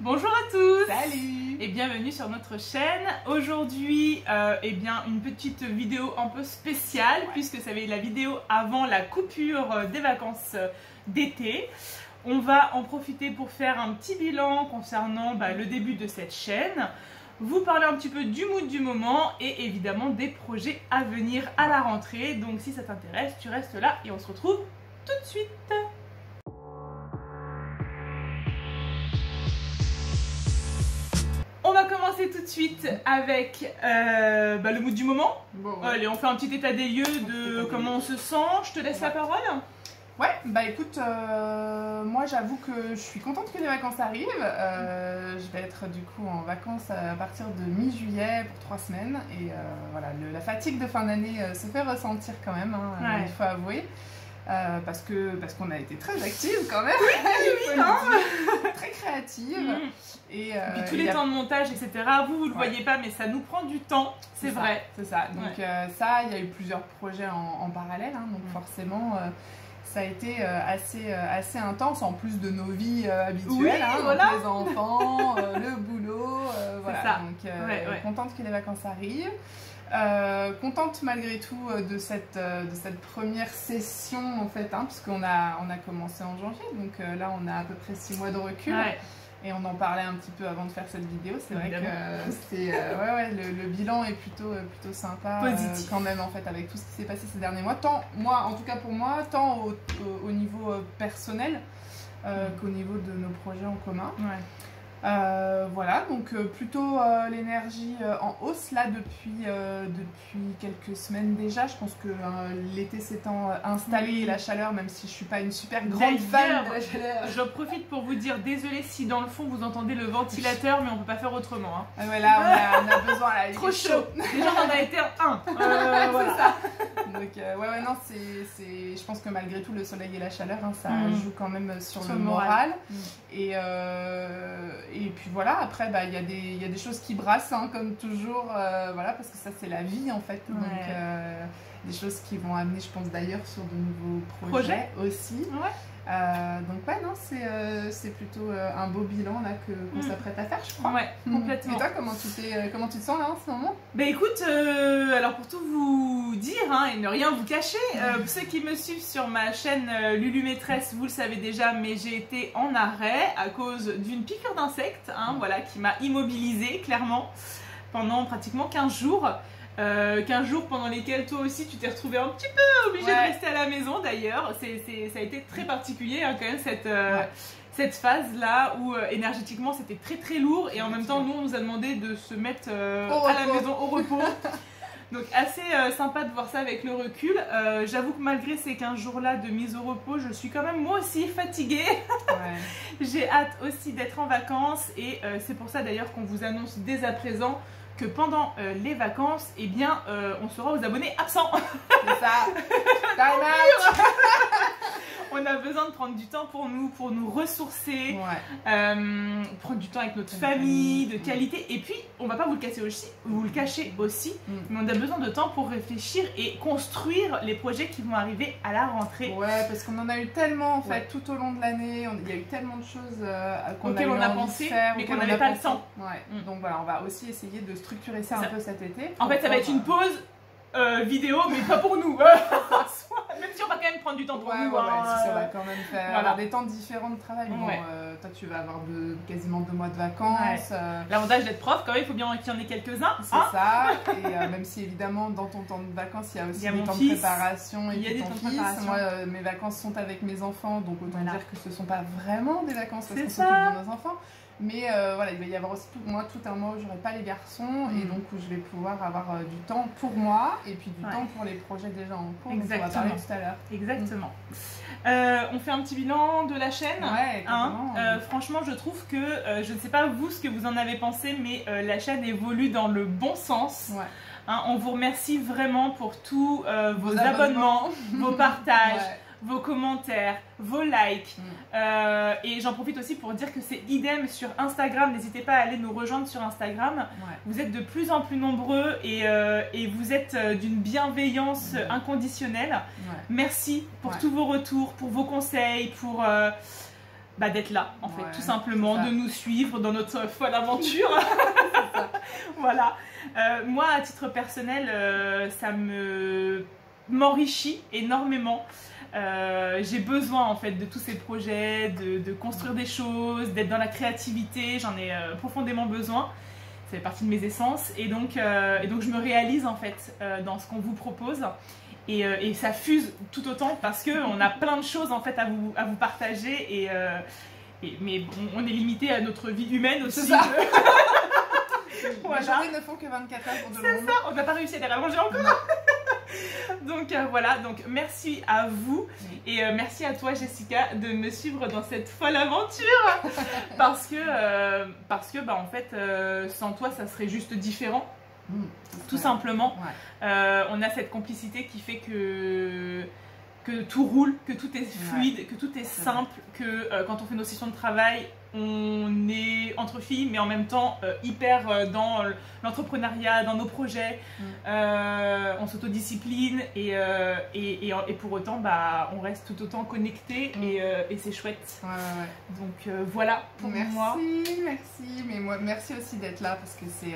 Bonjour à tous. Salut. Et bienvenue sur notre chaîne. Aujourd'hui, une petite vidéo un peu spéciale puisque ça va être la vidéo avant la coupure des vacances d'été. On va en profiter pour faire un petit bilan concernant le début de cette chaîne, vous parler un petit peu du mood du moment et évidemment des projets à venir à la rentrée. Donc si ça t'intéresse, tu restes là et on se retrouve tout de suite. On va commencer tout de suite avec le mood du moment. Bon, Allez, on fait un petit état des lieux de comment on se sent. Je te laisse la parole. Ouais, écoute, moi j'avoue que je suis contente que les vacances arrivent. Je vais être du coup en vacances à partir de mi-juillet pour 3 semaines. Et voilà, la fatigue de fin d'année se fait ressentir quand même, il faut avouer. Parce qu'on a été très active quand même, très créative. Et puis tous les temps de montage, etc. Vous le voyez pas, mais ça nous prend du temps, c'est vrai. C'est ça. Donc ça, il y a eu plusieurs projets en parallèle, donc forcément. Ça a été assez intense en plus de nos vies habituelles, voilà. Donc les enfants, le boulot, voilà. Ça. Donc contente que les vacances arrivent. Contente malgré tout de cette première session en fait, puisqu'on a commencé en janvier, donc là on a à peu près 6 mois de recul. Et on en parlait un petit peu avant de faire cette vidéo. C'est vrai que c'est le bilan est plutôt sympa, positif quand même en fait, avec tout ce qui s'est passé ces derniers mois. Tant moi, en tout cas pour moi, tant au niveau personnel qu'au niveau de nos projets en commun. Voilà, donc plutôt l'énergie en hausse là depuis quelques semaines déjà. Je pense que l'été s'étant installé, la chaleur, même si je suis pas une super grande fan de la chaleur. Je profite pour vous dire désolé si dans le fond vous entendez le ventilateur, mais on peut pas faire autrement. Là on a besoin, là, trop chaud. Déjà on en a été un. Voilà. Ça. Donc non, je pense que malgré tout le soleil et la chaleur, ça joue quand même sur le moral. Et puis voilà, après il y a des choses qui brassent, comme toujours, voilà, parce que ça c'est la vie en fait. Donc des choses qui vont amener, je pense d'ailleurs, sur de nouveaux projets aussi. Donc non, c'est plutôt un beau bilan là qu'on s'apprête à faire, je crois. Ouais, complètement. Et toi, comment tu te sens là en ce moment? Écoute, alors pour tout vous dire et ne rien vous cacher, ceux qui me suivent sur ma chaîne Lulu Maîtresse, vous le savez déjà, mais j'ai été en arrêt à cause d'une piqûre d'insecte, voilà, qui m'a immobilisée clairement pendant pratiquement 15 jours. 15 jours pendant lesquels toi aussi tu t'es retrouvé un petit peu obligé de rester à la maison d'ailleurs. Ça a été très particulier quand même cette phase là où énergétiquement c'était très lourd et en même temps nous on nous a demandé de se mettre à la maison au repos. Donc assez sympa de voir ça avec le recul. J'avoue que malgré ces 15 jours là de mise au repos, je suis quand même moi aussi fatiguée. J'ai hâte aussi d'être en vacances et c'est pour ça d'ailleurs qu'on vous annonce dès à présent que pendant les vacances, on sera aux abonnés absents. C'est ça. Time out. On a besoin de prendre du temps pour nous ressourcer, prendre du temps avec notre famille, de qualité. Et puis, on va pas vous le cacher aussi, mais on a besoin de temps pour réfléchir et construire les projets qui vont arriver à la rentrée. Ouais, parce qu'on en a eu tellement en fait tout au long de l'année. Il y a eu tellement de choses auxquelles on a pensé, mais qu'on n'avait pas le temps. Donc voilà, on va aussi essayer de structurer ça un peu cet été. En fait, ça va être une pause vidéo, mais pas pour nous. Même si on va quand même prendre du temps pour nous. Ça va quand même faire des temps différents de travail. Toi, tu vas avoir quasiment 2 mois de vacances. L'avantage d'être prof, quand même, il faut bien qu'il y en ait quelques-uns. C'est ça. Et même si évidemment, dans ton temps de vacances, il y a aussi des temps de préparation. Il y a des temps de préparation. Moi, mes vacances sont avec mes enfants, donc autant dire que ce ne sont pas vraiment des vacances parce qu'on s'occupe de nos enfants. Mais il va y avoir aussi tout un mois où j'aurai pas les garçons et donc où je vais pouvoir avoir du temps pour moi et puis du temps pour les projets déjà en cours. Exactement. Dont on va parler tout à l'heure. Exactement. On fait un petit bilan de la chaîne. Franchement, je trouve que, je ne sais pas vous ce que vous en avez pensé, mais la chaîne évolue dans le bon sens. On vous remercie vraiment pour tous vos abonnements, vos partages. Vos commentaires, vos likes. Et j'en profite aussi pour dire que c'est idem sur Instagram. N'hésitez pas à aller nous rejoindre sur Instagram. Vous êtes de plus en plus nombreux et vous êtes d'une bienveillance inconditionnelle. Merci pour tous vos retours, pour vos conseils, pour d'être là, en fait, Ouais, tout simplement, de nous suivre dans notre folle aventure. Voilà. Moi, à titre personnel, ça m'enrichit énormément. J'ai besoin en fait de tous ces projets, de construire des choses, d'être dans la créativité, j'en ai profondément besoin. Ça fait partie de mes essences et donc je me réalise en fait dans ce qu'on vous propose. Et ça fuse tout autant parce qu'on a plein de choses en fait à vous partager mais bon, on est limité à notre vie humaine aussi. C'est ça. Les journées ne font que 24 heures pour de C'est ça, on n'a pas réussi à les rallonger encore. Donc voilà, donc merci à vous et merci à toi Jessica de me suivre dans cette folle aventure parce que bah, en fait sans toi ça serait juste différent. Tout simplement. On a cette complicité qui fait que tout roule, que tout est fluide, que tout est simple, que quand on fait nos sessions de travail, on est entre filles, mais en même temps hyper dans l'entrepreneuriat, dans nos projets, on s'autodiscipline et pour autant, bah, on reste tout autant connectés et c'est chouette. Donc voilà pour moi. Merci, mais moi, merci aussi d'être là parce que c'est...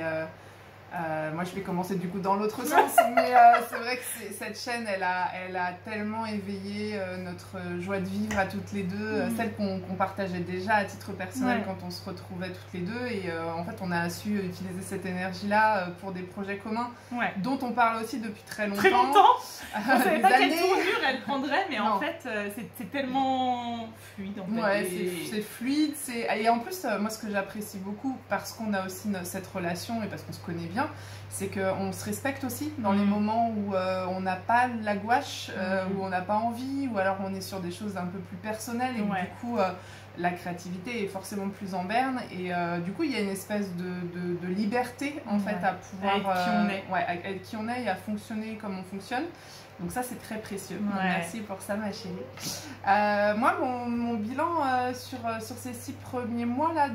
moi je vais commencer du coup dans l'autre sens, mais c'est vrai que cette chaîne elle a tellement éveillé notre joie de vivre à toutes les deux, celle qu'on partageait déjà à titre personnel quand on se retrouvait toutes les deux et en fait on a su utiliser cette énergie là pour des projets communs dont on parle aussi depuis très longtemps. Très longtemps. On savait pas quelle tournure elle prendrait, mais en fait c'est tellement fluide en fait. Ouais, c'est fluide, et en plus moi ce que j'apprécie beaucoup parce qu'on a aussi cette relation et parce qu'on se connaît bien, c'est qu'on se respecte aussi dans les moments où on n'a pas la gouache, où on n'a pas envie, ou alors on est sur des choses un peu plus personnelles et où, du coup la créativité est forcément plus en berne et du coup il y a une espèce de liberté en fait à pouvoir être qui on est et à fonctionner comme on fonctionne. Donc ça c'est très précieux. Donc, merci pour ça ma chérie. Moi mon bilan sur ces 6 premiers mois là,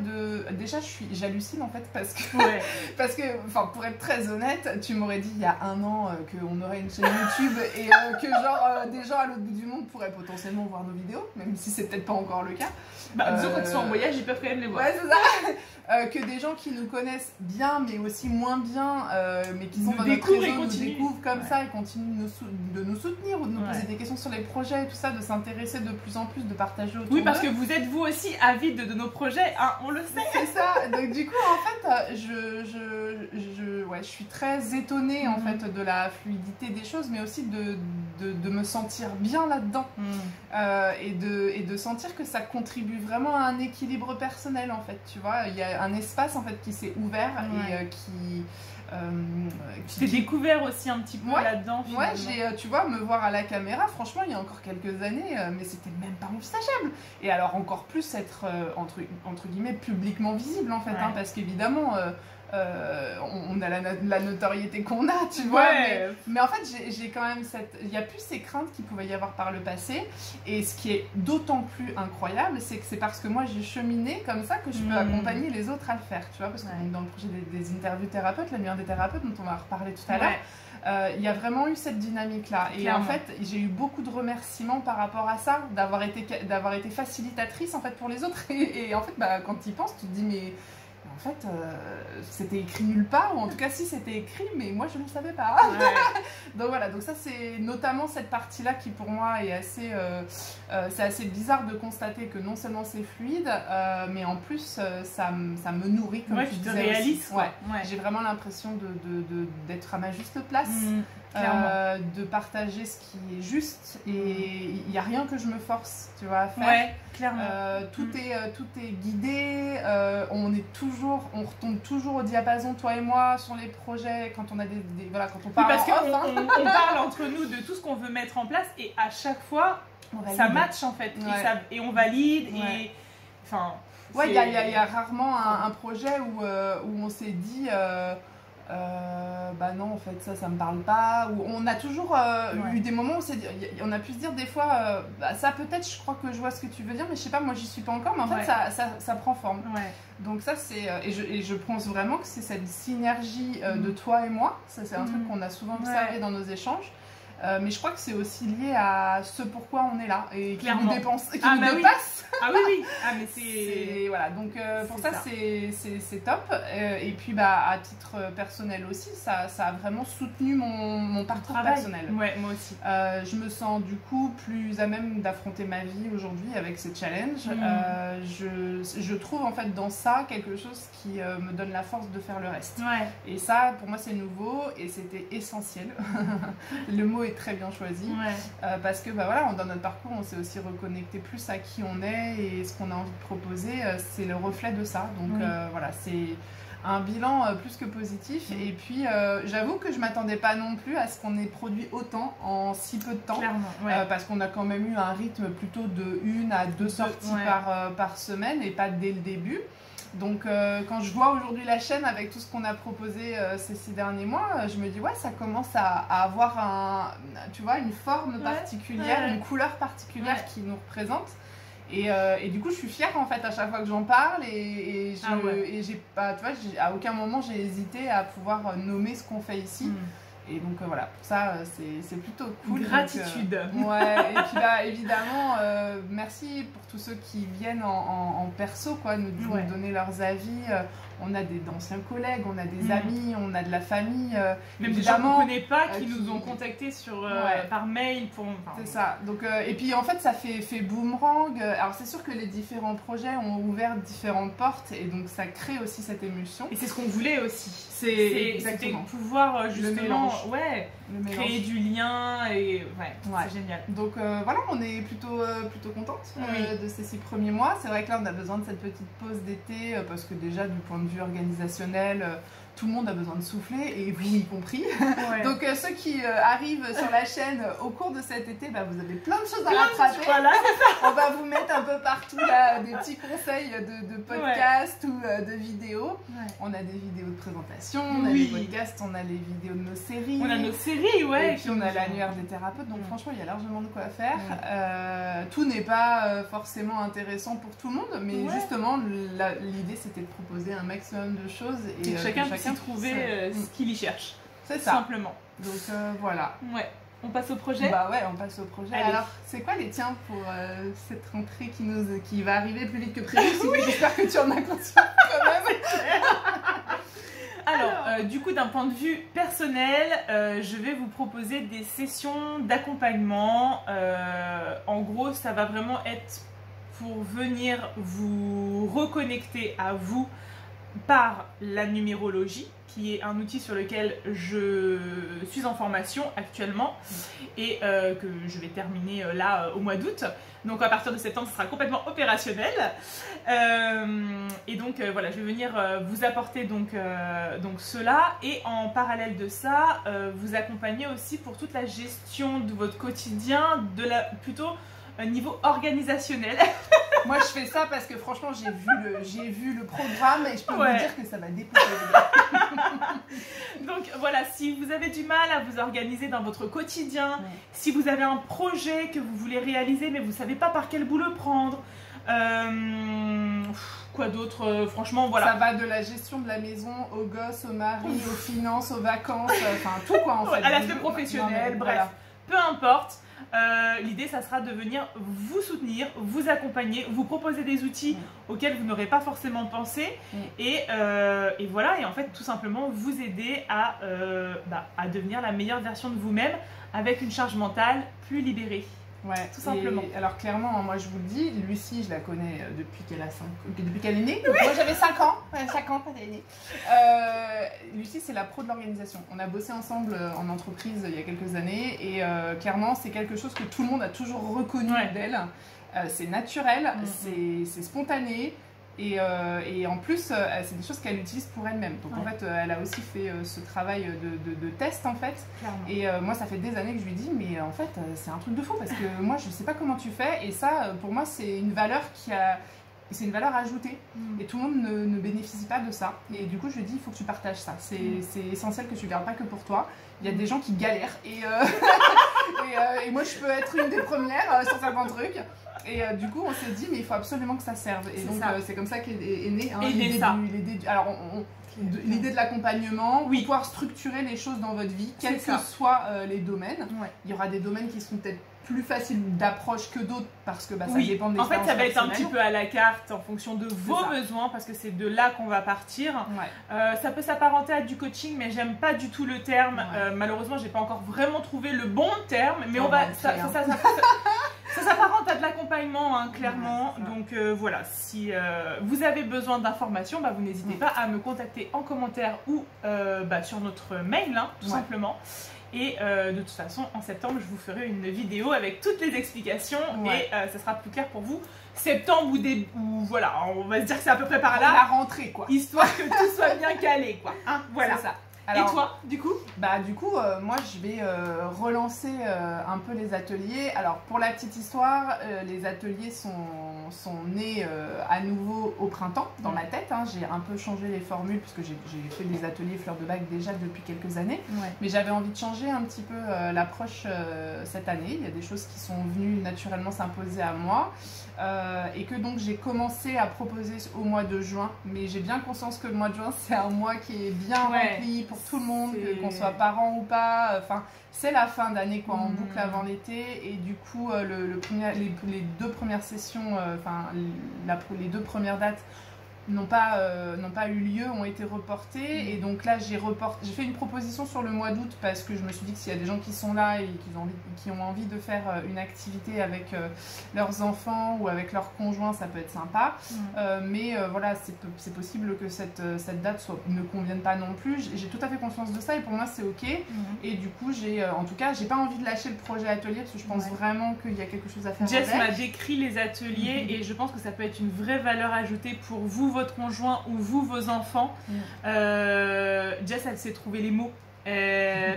déjà j'hallucine en fait parce que enfin pour être très honnête, tu m'aurais dit il y a 1 an qu'on aurait une chaîne YouTube et que genre des gens à l'autre bout du monde pourraient potentiellement voir nos vidéos, même si c'est peut-être pas encore le cas. Bah, disons quand ils sont en voyage ils peuvent quand même les voir. Ouais c'est ça. Que des gens qui nous connaissent bien mais aussi moins bien mais qui sont dans notre réseau nous découvrent comme ça et continuent de nous soutenir ou de nous poser des questions sur les projets et tout ça, de s'intéresser de plus en plus, de partager autour Oui parce que vous êtes vous aussi avides de nos projets, hein, on le sait. C'est ça, donc du coup en fait je suis très étonnée en fait de la fluidité des choses mais aussi de me sentir bien là-dedans et de sentir que ça contribue vraiment à un équilibre personnel en fait, tu vois, il y a un espace en fait qui s'est ouvert et tu t'es découvert aussi un petit peu là-dedans finalement. Tu vois, me voir à la caméra, franchement il y a encore quelques années mais c'était même pas envisageable, et alors encore plus être entre guillemets publiquement visible en fait, parce qu'évidemment on a la notoriété qu'on a, tu vois, mais en fait j'ai quand même il y a plus ces craintes qu'il pouvait y avoir par le passé, et ce qui est d'autant plus incroyable c'est que c'est parce que moi j'ai cheminé comme ça que je peux accompagner les autres à le faire, tu vois, parce que dans le projet des interviews thérapeutes, la meilleure des thérapeutes dont on va reparler tout à l'heure, il y a vraiment eu cette dynamique là, et en fait j'ai eu beaucoup de remerciements par rapport à ça, d'avoir été facilitatrice en fait pour les autres, et en fait quand tu y penses tu te dis mais en fait, c'était écrit nulle part, ou en tout cas si c'était écrit, mais moi je ne le savais pas. Donc voilà, donc ça c'est notamment cette partie-là qui pour moi est c'est assez bizarre de constater que non seulement c'est fluide, mais en plus ça me nourrit, comme tu disais. Réalises, J'ai vraiment l'impression d'être à ma juste place. De partager ce qui est juste, et il n'y a rien que je me force, tu vois, à faire. Clairement. Tout est guidé, on retombe toujours au diapason, toi et moi, sur les projets, quand on a quand on parle parce qu'on parle entre nous de tout ce qu'on veut mettre en place, et à chaque fois ça match en fait, et on valide, et enfin il y a rarement un projet où on s'est dit bah non en fait ça me parle pas, ou on a toujours eu des moments où on a pu se dire des fois ça peut-être je crois que je vois ce que tu veux dire mais je sais pas, moi j'y suis pas encore, mais en fait ça prend forme. Donc ça c'est et je pense vraiment que c'est cette synergie de toi et moi, ça c'est un truc qu'on a souvent observé dans nos échanges, Mais je crois que c'est aussi lié à ce pourquoi on est là et qui nous dépasse. Ah oui. Ah mais c'est... Voilà, donc pour ça c'est top. Et puis à titre personnel aussi, ça a vraiment soutenu mon parcours personnel. Ouais, moi aussi. Je me sens du coup plus à même d'affronter ma vie aujourd'hui avec ces challenges. Je trouve en fait dans ça quelque chose qui me donne la force de faire le reste. Ouais. Et ça, pour moi, c'est nouveau et c'était essentiel. Le mot est très bien choisi. Ouais. Parce que voilà, dans notre parcours, on s'est aussi reconnecté plus à qui on est et ce qu'on a envie de proposer, c'est le reflet de ça. Donc voilà, c'est un bilan plus que positif. Et puis, j'avoue que je ne m'attendais pas non plus à ce qu'on ait produit autant en si peu de temps. Clairement, parce qu'on a quand même eu un rythme plutôt de 1 à 2 sorties par semaine et pas dès le début. Donc quand je vois aujourd'hui la chaîne avec tout ce qu'on a proposé ces 6 derniers mois, je me dis ouais, ça commence à avoir une forme particulière, une couleur particulière qui nous représente. Et du coup je suis fière en fait à chaque fois que j'en parle et j'ai pas, tu vois, à aucun moment j'ai hésité à pouvoir nommer ce qu'on fait ici. Et donc voilà, pour ça c'est plutôt cool. Gratitude. Ouais, et puis là évidemment, merci pour tous ceux qui viennent en perso, quoi, nous donner leurs avis. On a d'anciens collègues, on a des amis, on a de la famille. Même des gens qu'on ne connaît pas qui nous ont contactés par mail. C'est ça. Donc, et puis en fait, ça fait boomerang. Alors c'est sûr que les différents projets ont ouvert différentes portes et donc ça crée aussi cette émulsion. Et c'est ce qu'on voulait aussi. C'était pouvoir justement créer du lien et c'est génial. Donc voilà, on est plutôt contente de ces 6 premiers mois. C'est vrai que là, on a besoin de cette petite pause d'été parce que déjà du point de vue organisationnel, tout le monde a besoin de souffler et vous y compris. Donc ceux qui arrivent sur la chaîne au cours de cet été, vous avez plein de choses à rattraper. Voilà. On va vous mettre un peu partout là, des petits conseils de podcasts ou de vidéos. On a des vidéos de présentation, on a des podcasts, on a les vidéos de nos séries. On a nos séries, et puis on a l'annuaire des thérapeutes, donc franchement il y a largement de quoi faire. Tout n'est pas forcément intéressant pour tout le monde, mais justement l'idée c'était de proposer un maximum de choses et chacun puisse trouver ce qu'il y cherche. C'est ça. Simplement. Donc voilà. Ouais. On passe au projet. On passe au projet. Allez. Alors, c'est quoi les tiens pour cette rentrée qui va arriver plus vite que prévu? J'espère que tu en as conscience quand même. Alors, du coup, d'un point de vue personnel, je vais vous proposer des sessions d'accompagnement. En gros, ça va vraiment être pour venir vous reconnecter à vous par la numérologie, qui est un outil sur lequel je suis en formation actuellement et que je vais terminer là au mois d'août. Donc à partir de septembre, ce sera complètement opérationnel. Et donc voilà, je vais venir vous apporter donc cela et en parallèle de ça, vous accompagner aussi pour toute la gestion de votre quotidien, plutôt niveau organisationnel. Moi je fais ça parce que franchement j'ai vu le programme et je peux vous dire que ça va dépoter les gars. Donc voilà, si vous avez du mal à vous organiser dans votre quotidien, si vous avez un projet que vous voulez réaliser mais vous ne savez pas par quel bout le prendre, quoi d'autre, franchement voilà. Ça va de la gestion de la maison aux gosses, aux maris, aux finances, aux vacances, enfin tout quoi en fait. À l'aspect professionnel, bref, peu importe. L'idée, ça sera de venir vous soutenir, vous accompagner, vous proposer des outils auxquels vous n'aurez pas forcément pensé et voilà, et en fait tout simplement vous aider à devenir la meilleure version de vous-même avec une charge mentale plus libérée. Ouais, tout simplement. Alors clairement, moi je vous le dis, Lucie, je la connais depuis qu'elle est née. Donc moi j'avais 5 ans, 5 ans quand elle est née. Lucie, c'est la pro de l'organisation. On a bossé ensemble en entreprise il y a quelques années et clairement c'est quelque chose que tout le monde a toujours reconnu d'elle. C'est naturel, c'est spontané. Et en plus, c'est des choses qu'elle utilise pour elle-même. Donc en fait, elle a aussi fait ce travail de test en fait. Clairement. Et moi, ça fait des années que je lui dis, mais en fait, c'est un truc de fou parce que moi, je sais pas comment tu fais. Et ça, pour moi, c'est une valeur c'est une valeur ajoutée. Et tout le monde ne bénéficie pas de ça. Et du coup, je lui dis, il faut que tu partages ça. C'est essentiel que tu ne gardes pas que pour toi. Il y a des gens qui galèrent. Et moi, je peux être une des premières sur certains trucs. Et du coup, on s'est dit, mais il faut absolument que ça serve. Et donc, c'est comme ça qu'est née l'idée de l'accompagnement, pour pouvoir structurer les choses dans votre vie, quels que soient les domaines. Il y aura des domaines qui seront peut-être plus faciles d'approche que d'autres parce que ça dépend des En fait, ça va être un petit peu à la carte en fonction de vos besoins parce que c'est de là qu'on va partir. Ça peut s'apparenter à du coaching, mais j'aime pas du tout le terme. Malheureusement, j'ai pas encore vraiment trouvé le bon terme, mais ça s'apparente à de l'accompagnement, hein, clairement. Donc voilà, si vous avez besoin d'informations, vous n'hésitez pas à me contacter en commentaire ou sur notre mail, hein, tout simplement. Et de toute façon, en septembre, je vous ferai une vidéo avec toutes les explications et ça sera plus clair pour vous. Septembre ou voilà, on va se dire que c'est à peu près par là. La rentrée, quoi. Histoire que tout soit bien calé, quoi. Hein, voilà. C'est ça. Alors, et toi, du coup? Moi, je vais relancer un peu les ateliers. Alors, pour la petite histoire, les ateliers sont nés à nouveau au printemps, dans ma tête. Hein. J'ai un peu changé les formules, puisque j'ai fait des ateliers fleurs de bac déjà depuis quelques années. Mais j'avais envie de changer un petit peu l'approche cette année. Il y a des choses qui sont venues naturellement s'imposer à moi. Et que donc j'ai commencé à proposer au mois de juin. Mais j'ai bien conscience que le mois de juin, c'est un mois qui est bien rempli pour tout le monde, qu'on soit parent ou pas. Enfin, c'est la fin d'année, quoi, en boucle avant l'été. Et du coup, les deux premières sessions, les deux premières dates n'ont pas eu lieu, ont été reportées. Et donc là, j'ai fait une proposition sur le mois d'août parce que je me suis dit que s'il y a des gens qui sont là et qui ont envie de faire une activité avec leurs enfants ou avec leurs conjoints, ça peut être sympa. Mais voilà, c'est possible que cette date ne convienne pas non plus. J'ai tout à fait conscience de ça et pour moi, c'est OK. Et du coup, en tout cas, j'ai pas envie de lâcher le projet atelier parce que je pense vraiment qu'il y a quelque chose à faire Jess m'a décrit les ateliers et je pense que ça peut être une vraie valeur ajoutée pour vous, votre conjoint ou vous, vos enfants. Jess, elle sait trouver les mots.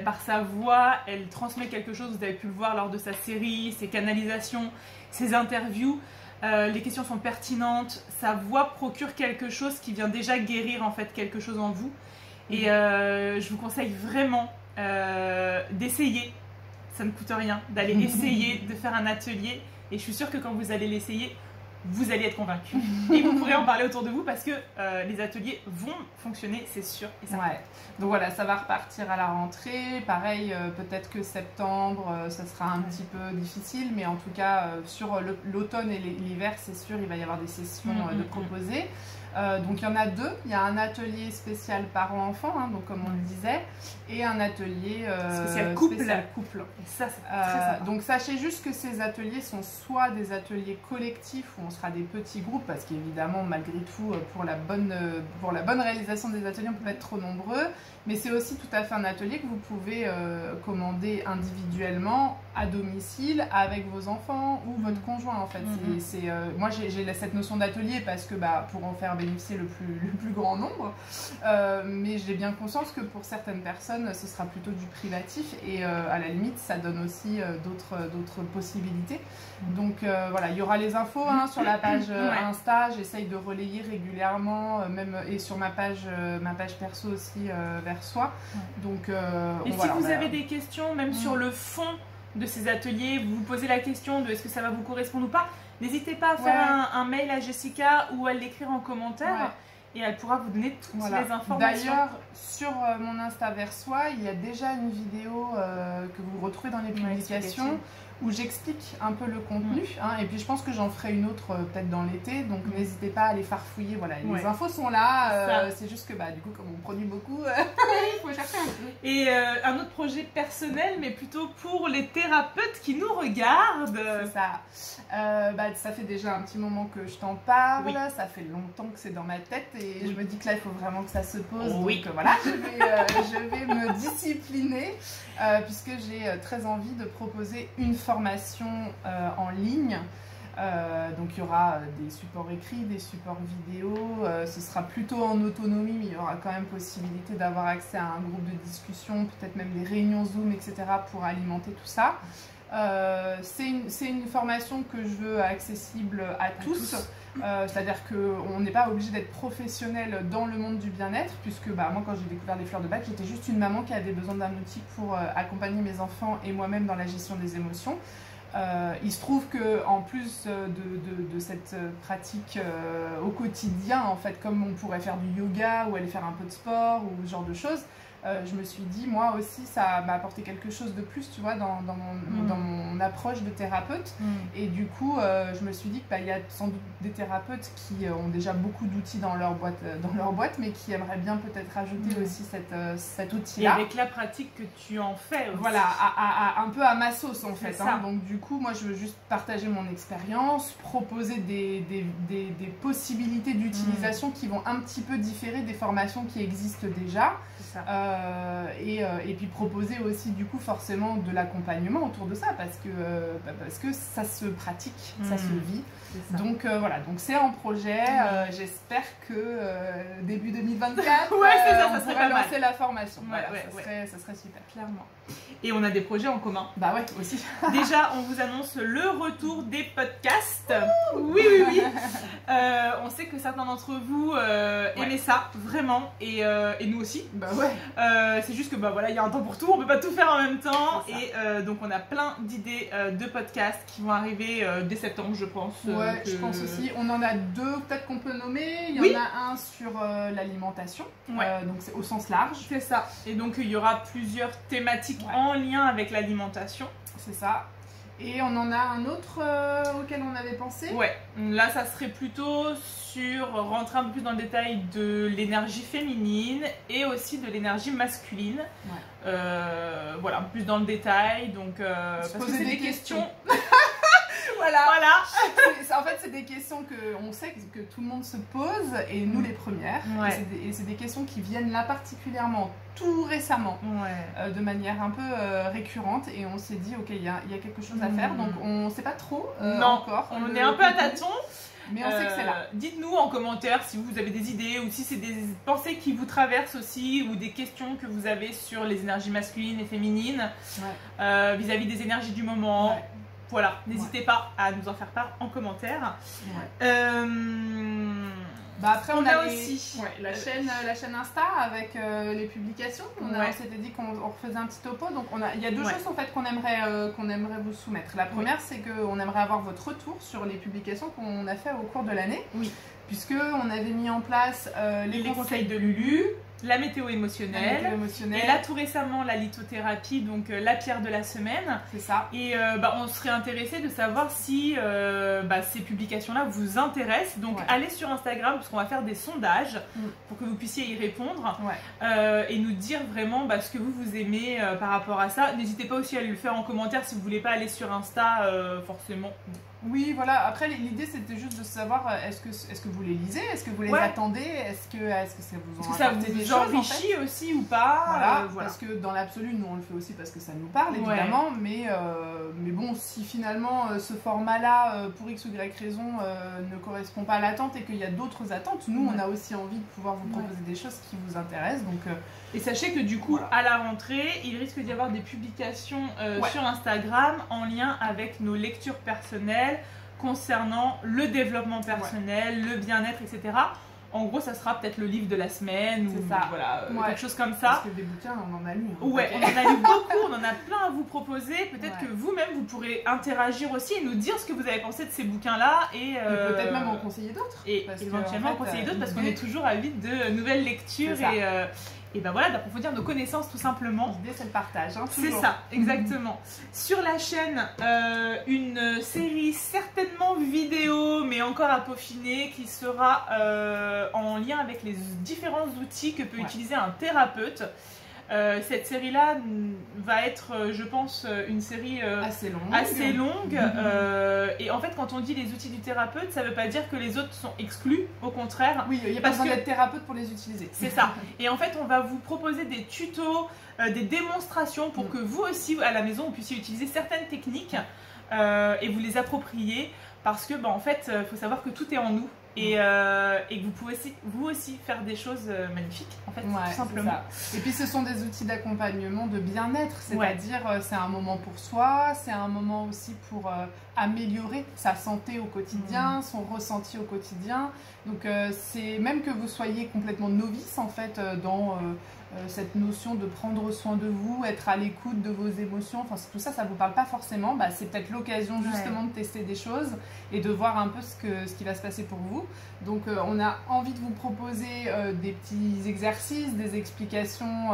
Par sa voix, elle transmet quelque chose. Vous avez pu le voir lors de sa série, ses canalisations, ses interviews. Les questions sont pertinentes. Sa voix procure quelque chose qui vient déjà guérir en fait quelque chose en vous. Et je vous conseille vraiment d'essayer. Ça ne coûte rien d'aller essayer de faire un atelier. Et je suis sûre que quand vous allez l'essayer, vous allez être convaincu. Et vous pourrez en parler autour de vous parce que les ateliers vont fonctionner, c'est sûr. Et ça Donc voilà, ça va repartir à la rentrée. Pareil, peut-être que septembre, ça sera un petit peu difficile. Mais en tout cas, sur l'automne et l'hiver, c'est sûr, il va y avoir des sessions de proposées. Donc il y en a deux. Il y a un atelier spécial parents-enfants, hein, donc comme on le disait, et un atelier spécial couple. Et ça, c'est très sympa. Donc sachez juste que ces ateliers sont soit des ateliers collectifs où on sera des petits groupes, parce qu'évidemment, malgré tout, pour la bonne réalisation des ateliers, on peut pas être trop nombreux. Mais c'est aussi tout à fait un atelier que vous pouvez commander individuellement à domicile avec vos enfants ou votre conjoint en fait. Moi j'ai cette notion d'atelier parce que pour en faire bénéficier le plus grand nombre, mais j'ai bien conscience que pour certaines personnes ce sera plutôt du privatif et à la limite ça donne aussi d'autres possibilités. Donc voilà, il y aura les infos sur la page Insta, j'essaye de relayer régulièrement, même et sur ma page perso aussi vers soi. Donc, et si vous avez des questions, même sur le fond de ces ateliers, vous vous posez la question de est-ce que ça va vous correspondre ou pas, n'hésitez pas à faire un mail à Jessica ou à l'écrire en commentaire. Et elle pourra vous donner toutes les informations. D'ailleurs, sur mon Insta vers soi, il y a déjà une vidéo que vous retrouvez dans les publications où j'explique un peu le contenu. Et puis je pense que j'en ferai une autre peut-être dans l'été. Donc n'hésitez pas à les farfouiller. Voilà, les infos sont là. C'est juste que du coup, comme on produit beaucoup, il faut chercher un peu. Et un autre projet personnel, mais plutôt pour les thérapeutes qui nous regardent. C'est ça. Ça fait déjà un petit moment que je t'en parle. Ça fait longtemps que c'est dans ma tête. Et je me dis que là, il faut vraiment que ça se pose. Donc voilà, je vais me discipliner puisque j'ai très envie de proposer une formation en ligne. Donc il y aura des supports écrits, des supports vidéo. Ce sera plutôt en autonomie, mais il y aura quand même possibilité d'avoir accès à un groupe de discussion, peut-être même des réunions Zoom, etc. pour alimenter tout ça. C'est une formation que je veux accessible à tous. C'est-à-dire qu'on n'est pas obligé d'être professionnel dans le monde du bien-être, puisque moi quand j'ai découvert les fleurs de bac, j'étais juste une maman qui avait besoin d'un outil pour accompagner mes enfants et moi-même dans la gestion des émotions. Il se trouve que en plus de cette pratique au quotidien, en fait, comme on pourrait faire du yoga ou aller faire un peu de sport ou ce genre de choses, je me suis dit, moi aussi, ça m'a apporté quelque chose de plus, tu vois, dans mon approche de thérapeute. Et du coup, je me suis dit qu'il y a sans doute des thérapeutes qui ont déjà beaucoup d'outils dans leur boîte, mais qui aimeraient bien peut-être rajouter aussi cet outil-là. Et avec la pratique que tu en fais aussi. Voilà, un peu à ma sauce, en fait. Hein. Donc du coup, moi, je veux juste partager mon expérience, proposer des possibilités d'utilisation qui vont un petit peu différer des formations qui existent déjà. Et puis proposer aussi du coup forcément de l'accompagnement autour de ça parce que ça se pratique, ça se vit. Donc voilà, donc c'est en projet. J'espère que début 2024, on pourra lancer la formation. Ça serait super, clairement. Et on a des projets en commun. Bah ouais, aussi. Déjà, on vous annonce le retour des podcasts. Oui. On sait que certains d'entre vous aimaient ça, vraiment. Et nous aussi. Bah ouais. C'est juste que bah voilà, il y a un temps pour tout. On peut pas tout faire en même temps. Et donc, on a plein d'idées de podcasts qui vont arriver dès septembre, je pense. Ouais, je pense aussi. On en a deux peut-être qu'on peut nommer. Il y en a un sur l'alimentation. Donc, c'est au sens large. C'est ça. Et donc, il y aura plusieurs thématiques en lien avec l'alimentation. C'est ça. Et on en a un autre auquel on avait pensé. Ouais, là ça serait plutôt sur rentrer un peu plus dans le détail de l'énergie féminine et aussi de l'énergie masculine. Voilà, un peu plus dans le détail. Donc, parce que c'est des questions. Voilà. En fait, c'est des questions qu'on sait que tout le monde se pose, et nous les premières. Et c'est des questions qui viennent là particulièrement tout récemment, de manière un peu récurrente. Et on s'est dit, ok, il y a quelque chose à faire. Donc, on ne sait pas trop encore. On est un peu à tâtons. Mais on sait que c'est là. Dites-nous en commentaire si vous avez des idées ou si c'est des pensées qui vous traversent aussi ou des questions que vous avez sur les énergies masculines et féminines vis-à-vis des énergies du moment. Voilà, n'hésitez pas à nous en faire part en commentaire. Après, on a aussi la chaîne Insta avec les publications. On s'était dit qu'on refaisait un petit topo. Donc, il y a deux choses en fait qu'on aimerait vous soumettre. La première, c'est qu'on aimerait avoir votre retour sur les publications qu'on a fait au cours de l'année. Puisqu'on avait mis en place les conseils de Lulu, la météo émotionnelle, et là tout récemment la lithothérapie, donc la pierre de la semaine. C'est ça. Et on serait intéressé de savoir si ces publications-là vous intéressent. Donc allez sur Instagram parce qu'on va faire des sondages pour que vous puissiez y répondre et nous dire vraiment ce que vous aimez par rapport à ça. N'hésitez pas aussi à le faire en commentaire si vous voulez pas aller sur Insta forcément. Oui, voilà. Après, l'idée, c'était juste de savoir est-ce que vous les lisez, est-ce que vous les attendez, est-ce que ça vous enrichit aussi ou pas. Voilà. Parce que dans l'absolu, nous, on le fait aussi parce que ça nous parle, évidemment. Mais bon, si finalement, ce format-là, pour X ou Y raison, ne correspond pas à l'attente et qu'il y a d'autres attentes, nous, on a aussi envie de pouvoir vous proposer des choses qui vous intéressent. Donc, et sachez que du coup, à la rentrée, il risque d'y avoir des publications sur Instagram en lien avec nos lectures personnelles concernant le développement personnel, le bien-être, etc. En gros, ça sera peut-être le livre de la semaine ou quelque chose comme ça. Parce que des bouquins, on en a lu. On en a lu beaucoup, on en a plein à vous proposer. Peut-être que vous-même, vous pourrez interagir aussi et nous dire ce que vous avez pensé de ces bouquins-là. Et peut-être même en conseiller d'autres. Et éventuellement en conseiller d'autres parce qu'on est toujours avide de nouvelles lectures et voilà, d'approfondir nos connaissances tout simplement. L'idée, c'est le partage. C'est ça, exactement. Sur la chaîne, une série certainement vidéo, mais encore à peaufiner, qui sera en lien avec les différents outils que peut utiliser un thérapeute. Cette série-là va être, je pense, une série assez longue. Et en fait, quand on dit les outils du thérapeute, ça ne veut pas dire que les autres sont exclus, au contraire. Oui, il n'y a pas besoin d'être thérapeute pour les utiliser. C'est ça. Et en fait, on va vous proposer des tutos, des démonstrations pour que vous aussi, à la maison, vous puissiez utiliser certaines techniques et vous les approprier. Parce que, en fait, il faut savoir que tout est en nous. Et que vous pouvez vous aussi faire des choses magnifiques, en fait, tout simplement. Et puis ce sont des outils d'accompagnement de bien-être, c'est-à-dire c'est un moment pour soi, c'est un moment aussi pour améliorer sa santé au quotidien, son ressenti au quotidien. Donc c'est même que vous soyez complètement novice en fait dans cette notion de prendre soin de vous, être à l'écoute de vos émotions, enfin tout ça, ça vous parle pas forcément, bah, c'est peut-être l'occasion justement de tester des choses et de voir un peu ce qui va se passer pour vous. Donc on a envie de vous proposer des petits exercices, des explications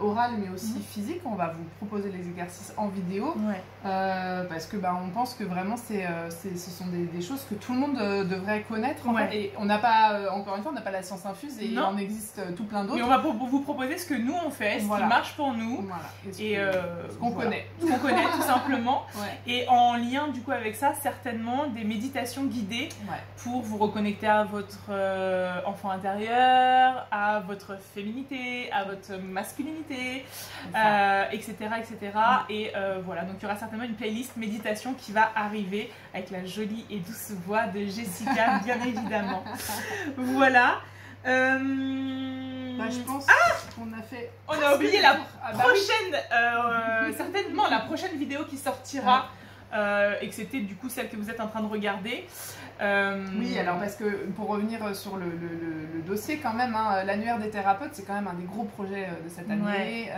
orales mais aussi physiques. On va vous proposer les exercices en vidéo parce que bah, on pense que vraiment ce sont des choses que tout le monde devrait connaître en fait. Et on n'a pas, encore une fois, on n'a pas la science infuse et il en existe tout plein d'autres. Mais on va vous proposer ce que nous on fait, ce qui marche pour nous et ce qu'on connaît. Ce qu'on connaît tout simplement. Et en lien du coup avec ça, certainement des méditations guidées pour vous reconnecter à votre enfant intérieur, à votre féminité, à votre masculinité, etc. etc. Et voilà, donc il y aura certainement une playlist méditation qui va arriver avec la jolie et douce voix de Jessica, bien évidemment. Voilà. Bah, je pense qu'on a fait... On a oublié la prochaine, certainement la prochaine vidéo qui sortira et que c'était du coup celle que vous êtes en train de regarder. Oui, alors parce que pour revenir sur le dossier quand même, hein, l'annuaire des thérapeutes, c'est quand même un des gros projets de cette année.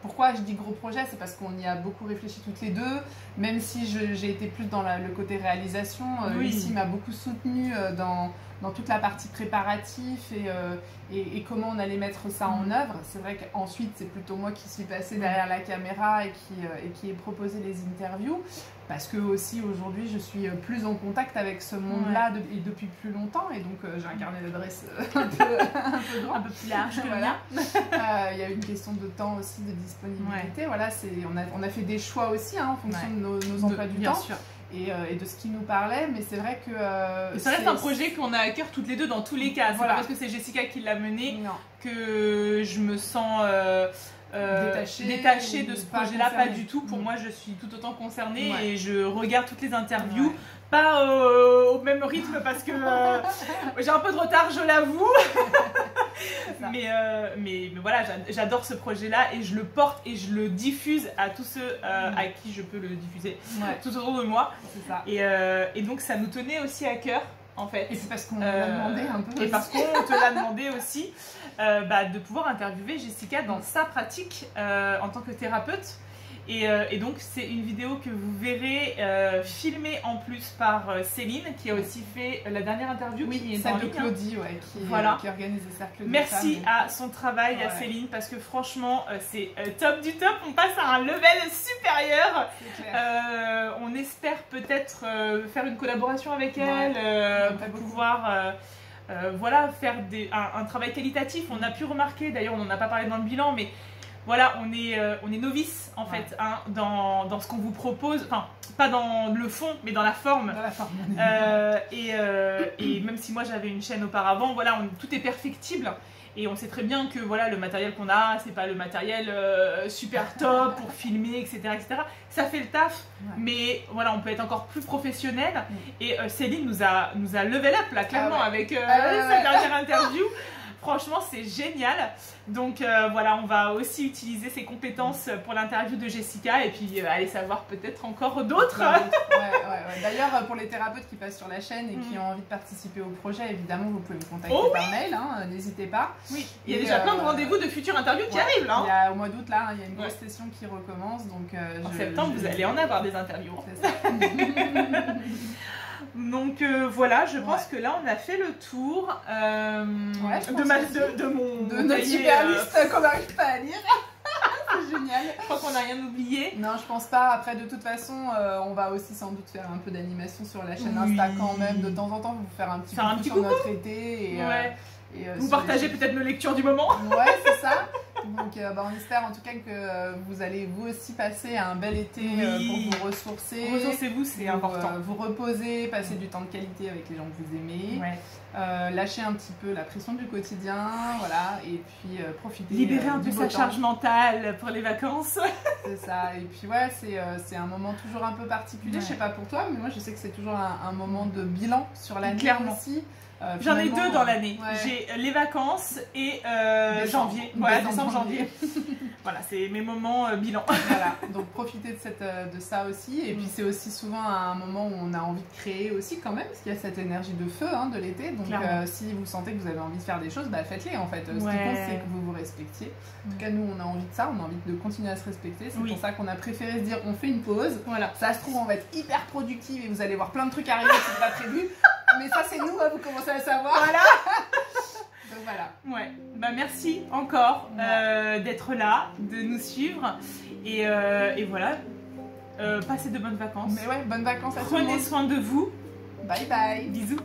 Pourquoi je dis gros projet? C'est parce qu'on y a beaucoup réfléchi toutes les deux, même si j'ai été plus dans le côté réalisation. Lucie m'a beaucoup soutenue dans toute la partie préparatif et comment on allait mettre ça en œuvre. C'est vrai qu'ensuite, c'est plutôt moi qui suis passée derrière la caméra et qui ai proposé les interviews. Parce que aussi aujourd'hui, je suis plus en contact avec ce monde-là et depuis plus longtemps. Et donc, j'ai un carnet d'adresses un peu grand. Un peu plus large que voilà. Il y a une question de temps aussi, de disponibilité. Voilà, on a fait des choix aussi en fonction de nos emplois du temps. Sûr. Et de ce qui nous parlait, mais c'est vrai que... ça reste un projet qu'on a à cœur toutes les deux dans tous les cas. C'est pas parce que c'est Jessica qui l'a mené que je me sens détachée de ce projet-là, pas du tout. Pour moi, je suis tout autant concernée et je regarde toutes les interviews. Pas au même rythme parce que j'ai un peu de retard, je l'avoue. mais voilà, j'adore ce projet-là et je le porte et je le diffuse à tous ceux à qui je peux le diffuser tout autour de moi. Ça. Et donc ça nous tenait aussi à cœur en fait. Et c'est parce qu'on l'a demandé un peu. Et parce qu'on te l'a demandé aussi de pouvoir interviewer Jessica dans sa pratique en tant que thérapeute. Et donc c'est une vidéo que vous verrez filmée en plus par Céline qui a aussi fait la dernière interview qui est celle en de ligne. Claudie qui organise les cercles de Merci à son travail, à Céline, parce que franchement c'est top du top, on passe à un level supérieur. On espère peut-être faire une collaboration avec elle pour pouvoir voilà, faire un travail qualitatif. On a pu remarquer, d'ailleurs on n'en a pas parlé dans le bilan, mais voilà, on est novice en fait dans ce qu'on vous propose, enfin pas dans le fond mais dans la forme. Dans la forme. Et même si moi j'avais une chaîne auparavant, voilà, tout est perfectible et on sait très bien que voilà, le matériel qu'on a, c'est pas le matériel super top pour filmer, etc., etc. Ça fait le taf, mais voilà, on peut être encore plus professionnel. Et Céline nous a level up là clairement avec sa dernière interview. Franchement, c'est génial. Donc voilà, on va aussi utiliser ces compétences pour l'interview de Jessica et puis aller savoir peut-être encore d'autres. D'ailleurs, pour les thérapeutes qui passent sur la chaîne et qui ont envie de participer au projet, évidemment, vous pouvez me contacter par mail, n'hésitez pas. Oui, il y a déjà plein de rendez-vous de futures interviews qui arrivent là. Il y a, au mois d'août, là, il y a une grosse session qui recommence. Donc, en septembre, vous allez en avoir des interviews. C'est ça. Donc voilà, je pense que là on a fait le tour de notre super liste qu'on n'arrive pas à lire. C'est génial. Je crois qu'on n'a rien oublié. Non, je pense pas. Après, de toute façon, on va aussi sans doute faire un peu d'animation sur la chaîne Insta quand même. De temps en temps, vous faire un petit coucou sur notre été. Et, vous partagez peut-être nos lectures du moment. Ouais, c'est ça. Donc on espère en tout cas que vous allez vous aussi passer un bel été pour vous ressourcer. Ressourcez-vous, c'est important. Vous reposer, passer du temps de qualité avec les gens que vous aimez. Lâcher un petit peu la pression du quotidien, voilà, et puis profiter. Libérer un peu sa charge mentale pour les vacances. C'est ça, et puis c'est un moment toujours un peu particulier, je sais pas pour toi, mais moi je sais que c'est toujours un moment de bilan sur l'année aussi. J'en ai 2 dans l'année. Ouais. J'ai les vacances et janvier. Voilà, Décembre, janvier. Voilà, c'est mes moments bilan. Voilà, donc profitez de ça aussi. Et puis c'est aussi souvent un moment où on a envie de créer aussi quand même, parce qu'il y a cette énergie de feu de l'été. Donc si vous sentez que vous avez envie de faire des choses, faites-les en fait. Ce qui compte, c'est que vous vous respectiez. En tout cas, nous, on a envie de ça, on a envie de continuer à se respecter. C'est pour ça qu'on a préféré se dire, on fait une pause. Voilà. Ça se trouve, on va être hyper productive et vous allez voir plein de trucs arriver qui ne sont pas prévus. Mais ça, c'est nous, vous commencez à le savoir. Voilà. Donc voilà. Ouais. Merci encore d'être là, de nous suivre. Et voilà. Passez de bonnes vacances. Mais ouais, bonnes vacances à tous. Prenez soin de vous. Bye bye. Bisous.